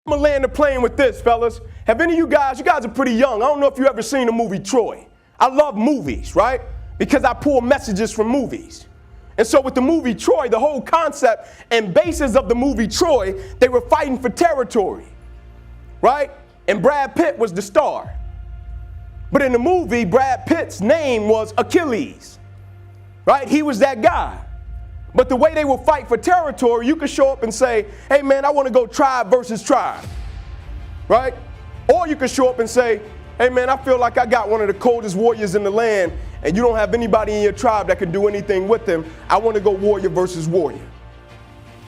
I'm gonna land the plane with this, fellas. Have any of you guys are pretty young. I don't know if you ever seen the movie Troy. I love movies, right? Because I pull messages from movies. And so with the movie Troy, the whole concept and basis of the movie Troy, they were fighting for territory, right? And Brad Pitt was the star. But in the movie, Brad Pitt's name was Achilles, right? He was that guy. But the way they will fight for territory, you could show up and say, hey man, I want to go tribe versus tribe, right? Or you could show up and say, hey man, I feel like I got one of the coldest warriors in the land and you don't have anybody in your tribe that can do anything with him. I want to go warrior versus warrior.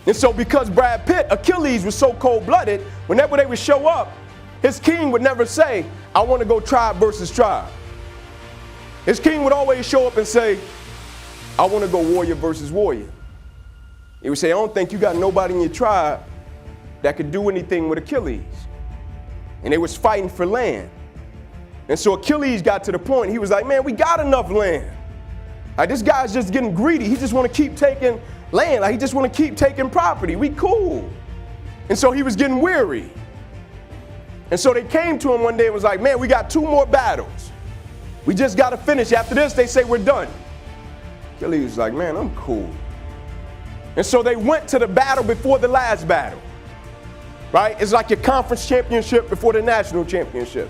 And so because Brad Pitt, Achilles was so cold-blooded, whenever they would show up, his king would never say, I want to go tribe versus tribe. His king would always show up and say, I want to go warrior versus warrior. He would say, I don't think you got nobody in your tribe that could do anything with Achilles. And they was fighting for land. And so Achilles got to the point, he was like, man, we got enough land. Like, this guy's just getting greedy. He just want to keep taking land. Like, he just want to keep taking property. We cool. And so he was getting weary. And so they came to him one day and was like, man, we got 2 more battles. We just got to finish. After this, they say we're done. Achilles was like, man, I'm cool. And so they went to the battle before the last battle, right? It's like your conference championship before the national championship,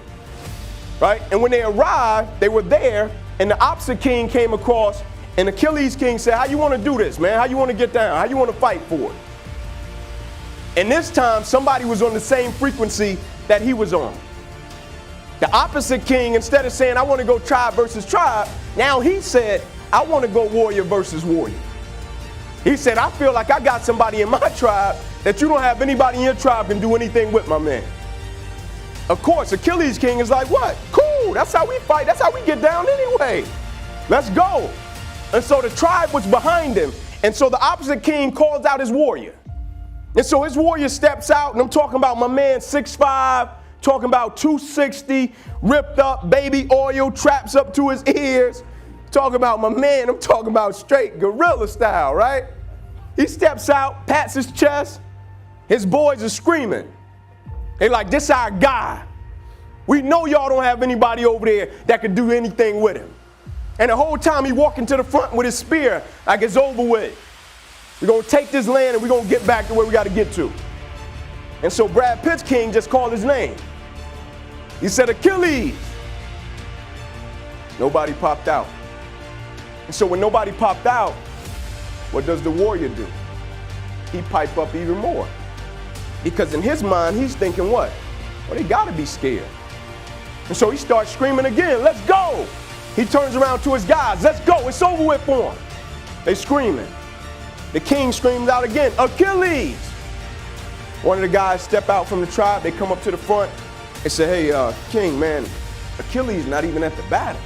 right? And when they arrived, they were there, and the opposite king came across, and Achilles' king said, how you want to do this, man? How you want to get down? How you want to fight for it? And this time, somebody was on the same frequency that he was on. The opposite king, instead of saying, I want to go tribe versus tribe, now he said, I want to go warrior versus warrior. He said, I feel like I got somebody in my tribe that you don't have anybody in your tribe can do anything with, my man. Of course, Achilles' king is like, what? Cool, that's how we fight. That's how we get down anyway. Let's go. And so the tribe was behind him. And so the opposite king calls out his warrior. And so his warrior steps out, and I'm talking about my man 6'5", talking about 260, ripped up, baby oil, traps up to his ears. Talking about my man, I'm talking about straight gorilla style, right? He steps out, pats his chest. His boys are screaming. They like, this our guy. We know y'all don't have anybody over there that could do anything with him. And the whole time he walking to the front with his spear, like it's over with. We're going to take this land and we're going to get back to where we got to get to. And so Brad Pitt's king just called his name. He said, Achilles. Nobody popped out. And so when nobody popped out, what does the warrior do? He pipe up even more. Because in his mind, he's thinking what? Well, they got to be scared. And so he starts screaming again, let's go. He turns around to his guys, let's go, it's over with for him. They screaming. The king screams out again, Achilles. One of the guys step out from the tribe, they come up to the front and say, hey, king, man, Achilles not even at the battle.